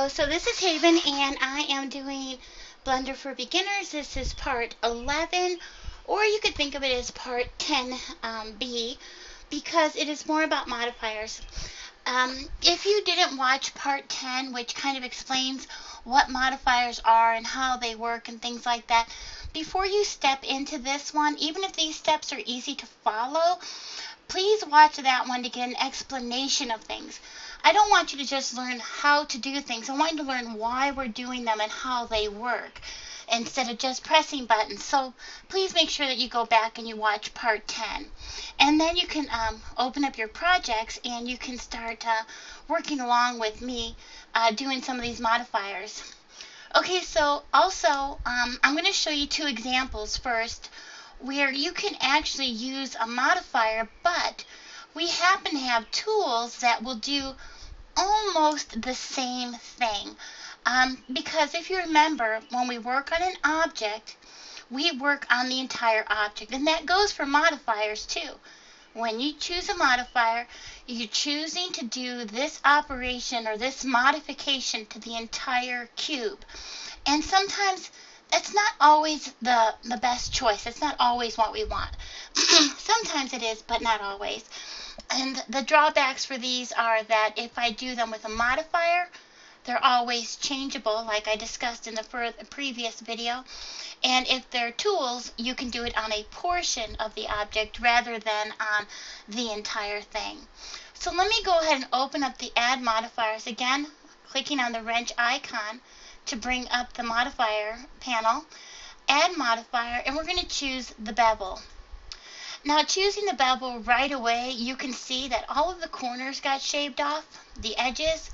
Hello, so this is Haven and I am doing Blender for Beginners. This is part 11, or you could think of it as part 10B, because it is more about modifiers. If you didn't watch part 10, which kind of explains what modifiers are and how they work and things like that, before you step into this one, even if these steps are easy to follow, please watch that one to get an explanation of things. I don't want you to just learn how to do things. I want you to learn why we're doing them and how they work instead of just pressing buttons. So please make sure that you go back and you watch part 10. And then you can open up your projects and you can start working along with me doing some of these modifiers. Okay, so also I'm going to show you two examples first where you can actually use a modifier, but we happen to have tools that will do almost the same thing. Because if you remember, when we work on an object, we work on the entire object, and that goes for modifiers too. When you choose a modifier, you're choosing to do this operation or this modification to the entire cube. And sometimes that's not always the best choice. It's not always what we want. Sometimes it is, but not always. And the drawbacks for these are that if I do them with a modifier, they're always changeable, like I discussed in the previous video. And if they're tools, you can do it on a portion of the object rather than on the entire thing. So let me go ahead and open up the Add Modifiers again, clicking on the wrench icon to bring up the modifier panel. Add Modifier, and we're going to choose the bevel. Now, choosing the bevel right away, you can see that all of the corners got shaved off, the edges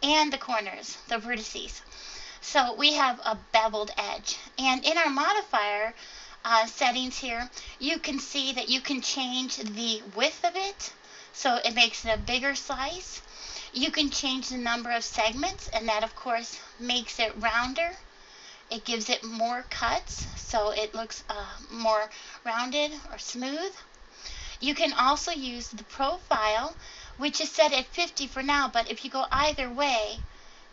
and the corners, the vertices. So we have a beveled edge. And in our modifier settings here, you can see that you can change the width of it, so it makes it a bigger slice. You can change the number of segments, and that of course makes it rounder. It gives it more cuts, so it looks more rounded or smooth. You can also use the profile, which is set at 50 for now, but if you go either way,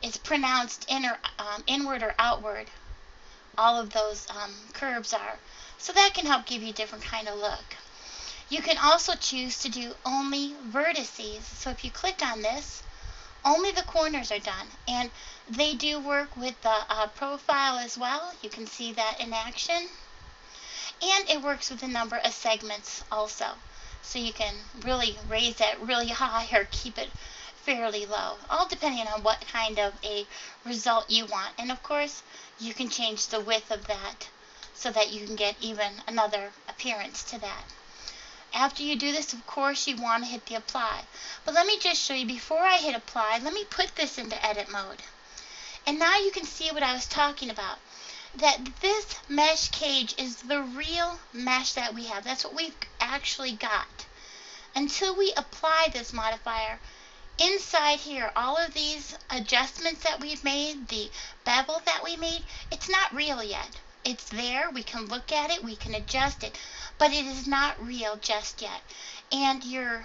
it's pronounced inward or outward. All of those curves are. So that can help give you a different kind of look. You can also choose to do only vertices. So if you click on this, only the corners are done, and they do work with the profile as well. You can see that in action. And it works with a number of segments also. So you can really raise that really high or keep it fairly low, all depending on what kind of a result you want. And of course, you can change the width of that so that you can get even another appearance to that. After you do this, of course, you want to hit the apply. But let me just show you, before I hit apply, let me put this into edit mode. And now you can see what I was talking about, that this mesh cage is the real mesh that we have. That's what we've actually got. Until we apply this modifier, inside here, all of these adjustments that we've made, the bevel that we made, it's not real yet. It's there, we can look at it, we can adjust it, but it is not real just yet. And your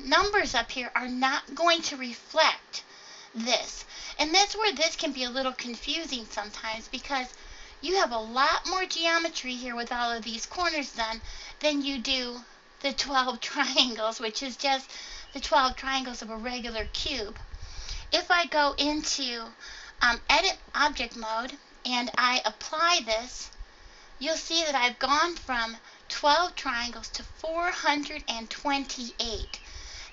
numbers up here are not going to reflect this. And that's where this can be a little confusing sometimes, because you have a lot more geometry here with all of these corners done than you do the 12 triangles, which is just the 12 triangles of a regular cube. If I go into edit object mode and I apply this, you'll see that I've gone from 12 triangles to 428.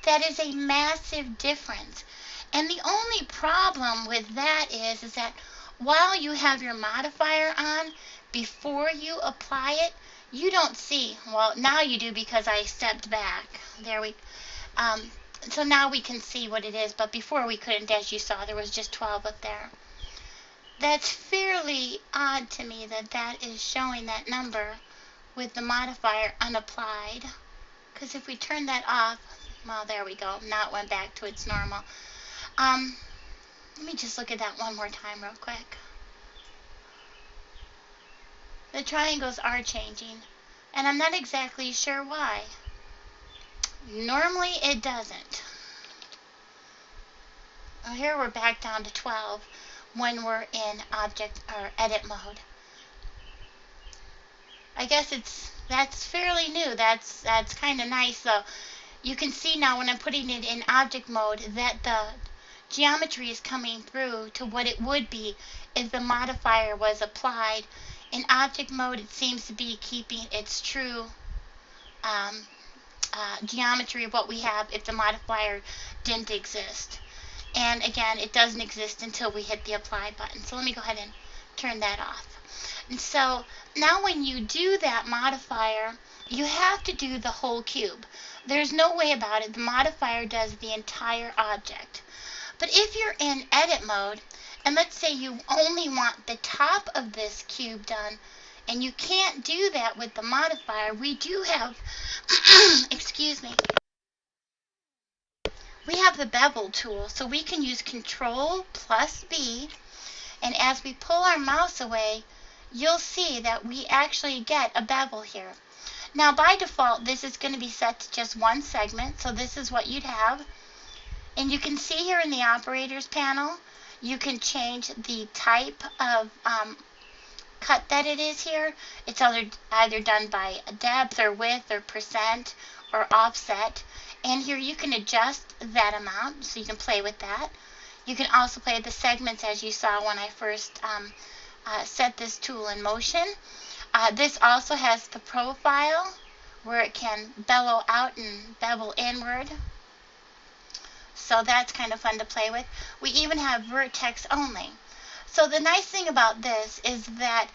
That is a massive difference. And the only problem with that is that while you have your modifier on, before you apply it, you don't see, well, now you do because I stepped back. There we so now we can see what it is, but before we couldn't. As you saw, there was just 12 up there. That's fairly odd to me that that is showing that number with the modifier unapplied. Because if we turn that off, well, there we go. Now it went back to its normal. Let me just look at that one more time real quick. The triangles are changing, and I'm not exactly sure why. Normally it doesn't. Well, here we're back down to 12 when we're in object or edit mode. I guess that's fairly new. That's kind of nice though. You can see now when I'm putting it in object mode that the geometry is coming through to what it would be if the modifier was applied. In object mode, it seems to be keeping its true geometry of what we have if the modifier didn't exist. And again, it doesn't exist until we hit the apply button. So let me go ahead and turn that off. And so now when you do that modifier, you have to do the whole cube. There's no way about it. The modifier does the entire object. But if you're in edit mode, and let's say you only want the top of this cube done, and you can't do that with the modifier, we do have, excuse me, we have the Bevel tool. So we can use Control plus B, and as we pull our mouse away, you'll see that we actually get a bevel here. Now by default, this is going to be set to just one segment, so this is what you'd have. And you can see here in the operators panel, you can change the type of cut that it is here. It's either done by depth or width or percent or offset. And here you can adjust that amount, so you can play with that. You can also play the segments as you saw when I first set this tool in motion. This also has the profile where it can bellow out and bevel inward. So that's kind of fun to play with. We even have vertex only. So the nice thing about this is that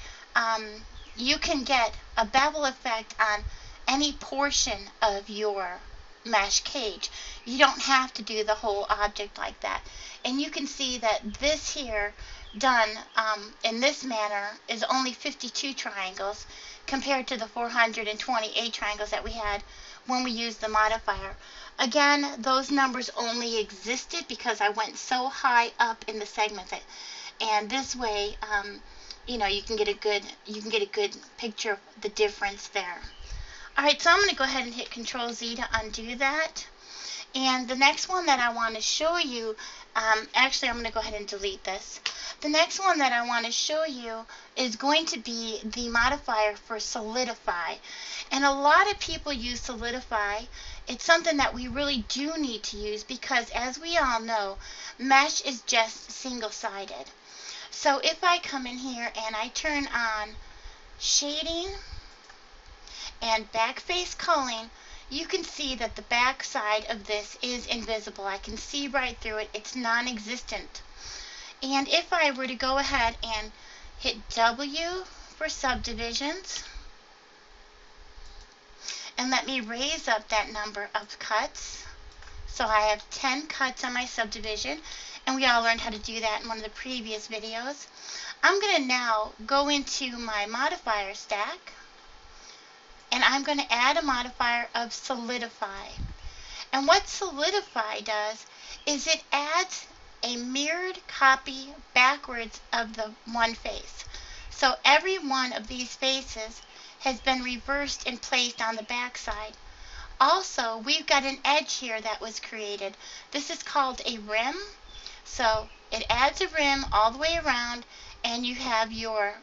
you can get a bevel effect on any portion of your mesh cage. You don't have to do the whole object like that. And you can see that this here done in this manner is only 52 triangles compared to the 428 triangles that we had when we used the modifier. Again, those numbers only existed because I went so high up in the segments, and this way, you know, you can get a good picture of the difference there. All right, so I'm going to go ahead and hit Control Z to undo that. And the next one that I want to show you, actually I'm going to go ahead and delete this. The next one that I want to show you is going to be the modifier for Solidify. And a lot of people use Solidify. It's something that we really do need to use because, as we all know, mesh is just single-sided. So if I come in here and I turn on shading and backface culling, you can see that the back side of this is invisible. I can see right through it. It's non-existent. And if I were to go ahead and hit W for subdivisions, and let me raise up that number of cuts. So I have 10 cuts on my subdivision, and we all learned how to do that in one of the previous videos. I'm going to now go into my modifier stack, and I'm going to add a modifier of Solidify. And what Solidify does is it adds a mirrored copy backwards of the one face. So every one of these faces has been reversed and placed on the back side. Also, we've got an edge here that was created. This is called a rim. So it adds a rim all the way around, and you have your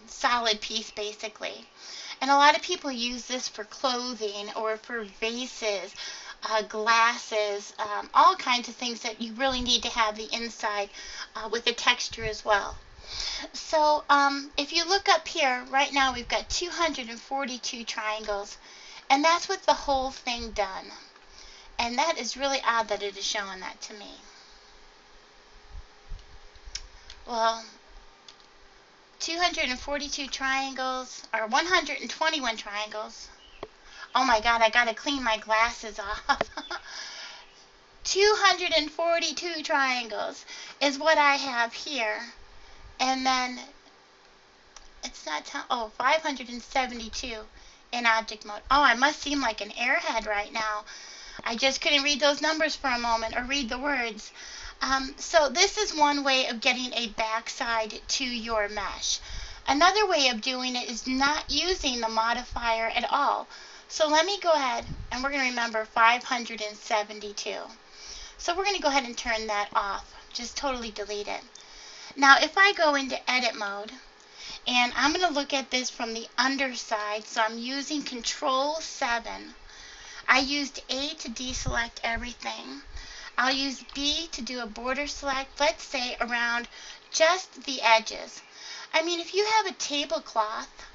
solid piece basically. And a lot of people use this for clothing or for vases, glasses, all kinds of things that you really need to have the inside with the texture as well. So if you look up here, right now we've got 242 triangles, and that's with the whole thing done. And that is really odd that it is showing that to me. Well, 242 triangles, or 121 triangles. Oh my God, I gotta clean my glasses off. 242 triangles is what I have here. And then, it's not, 572 in object mode. Oh, I must seem like an airhead right now. I just couldn't read those numbers for a moment, or read the words. So this is one way of getting a backside to your mesh. Another way of doing it is not using the modifier at all. So let me go ahead, and we're going to remember 572. So we're going to go ahead and turn that off. Just totally delete it. Now if I go into edit mode, and I'm going to look at this from the underside, so I'm using Control 7. I used A to deselect everything. I'll use B to do a border select, let's say around just the edges. I mean, if you have a tablecloth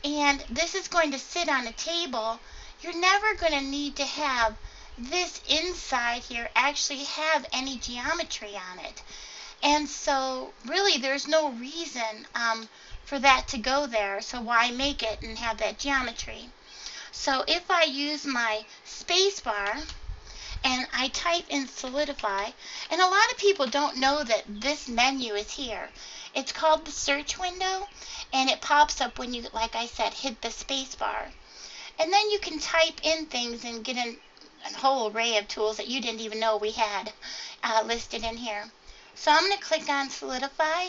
and this is going to sit on a table, you're never going to need to have this inside here actually have any geometry on it. And so really there's no reason for that to go there, so why make it and have that geometry? So if I use my space bar and I type in Solidify, and a lot of people don't know that this menu is here. It's called the search window, and it pops up when you, like I said, hit the space bar. And then you can type in things and get a whole array of tools that you didn't even know we had listed in here. So I'm going to click on Solidify,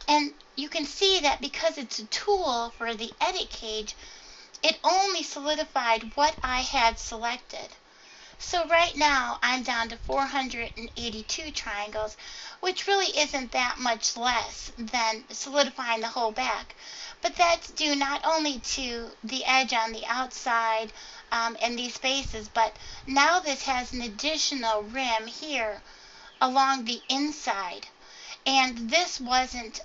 and you can see that because it's a tool for the edit cage, it only solidified what I had selected. So right now I'm down to 482 triangles, which really isn't that much less than solidifying the whole back. But that's due not only to the edge on the outside and these spaces, but now this has an additional rim here along the inside. And this wasn't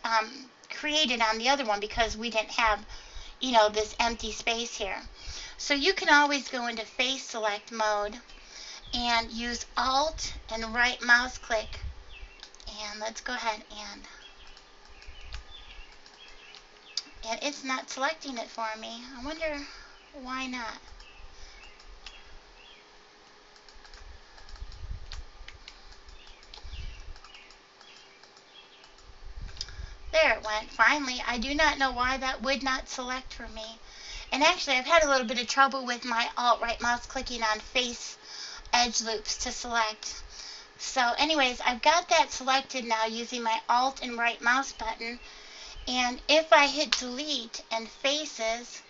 created on the other one because we didn't have, you know, this empty space here. So you can always go into face select mode and use Alt and right mouse click. And let's go ahead and it's not selecting it for me. I wonder why not. There it went, finally. I do not know why that would not select for me. And actually, I've had a little bit of trouble with my Alt right mouse clicking on face edge loops to select. So anyways, I've got that selected now using my Alt and right mouse button. And if I hit delete and faces,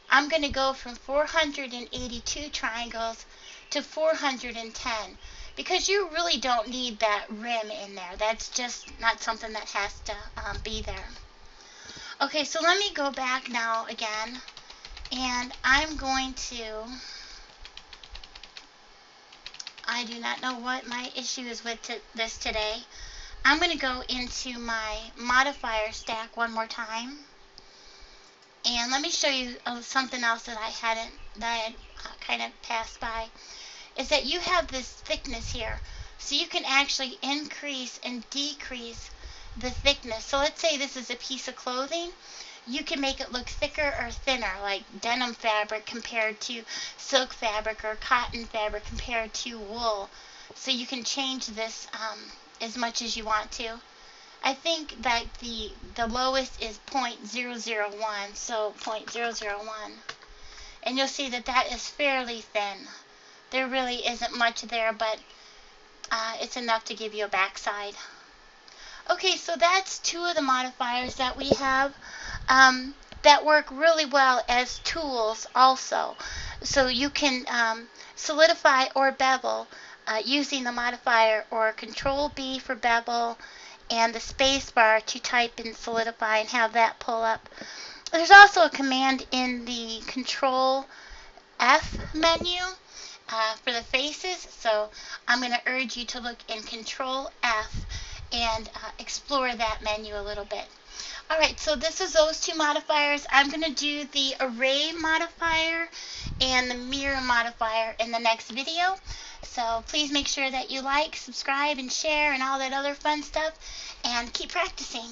I'm going to go from 482 triangles to 410. Because you really don't need that rim in there. That's just not something that has to be there. Okay, so let me go back now again, and I'm going to, I do not know what my issue is with this today. I'm going to go into my modifier stack one more time, and let me show you something else that I had kind of passed by. Is that you have this thickness here, so you can actually increase and decrease the thickness. So let's say this is a piece of clothing, you can make it look thicker or thinner, like denim fabric compared to silk fabric or cotton fabric compared to wool. So you can change this as much as you want to. I think that the lowest is 0.001, so 0.001, and you'll see that that is fairly thin. There really isn't much there, but it's enough to give you a backside. Okay, so that's two of the modifiers that we have that work really well as tools also. So you can solidify or bevel using the modifier, or Control B for bevel and the space bar to type in solidify and have that pull up. There's also a command in the Control F menu for the faces, so I'm going to urge you to look in Control F and explore that menu a little bit. Alright, so this is those two modifiers. I'm going to do the array modifier and the mirror modifier in the next video. So please make sure that you like, subscribe, and share, and all that other fun stuff, and keep practicing.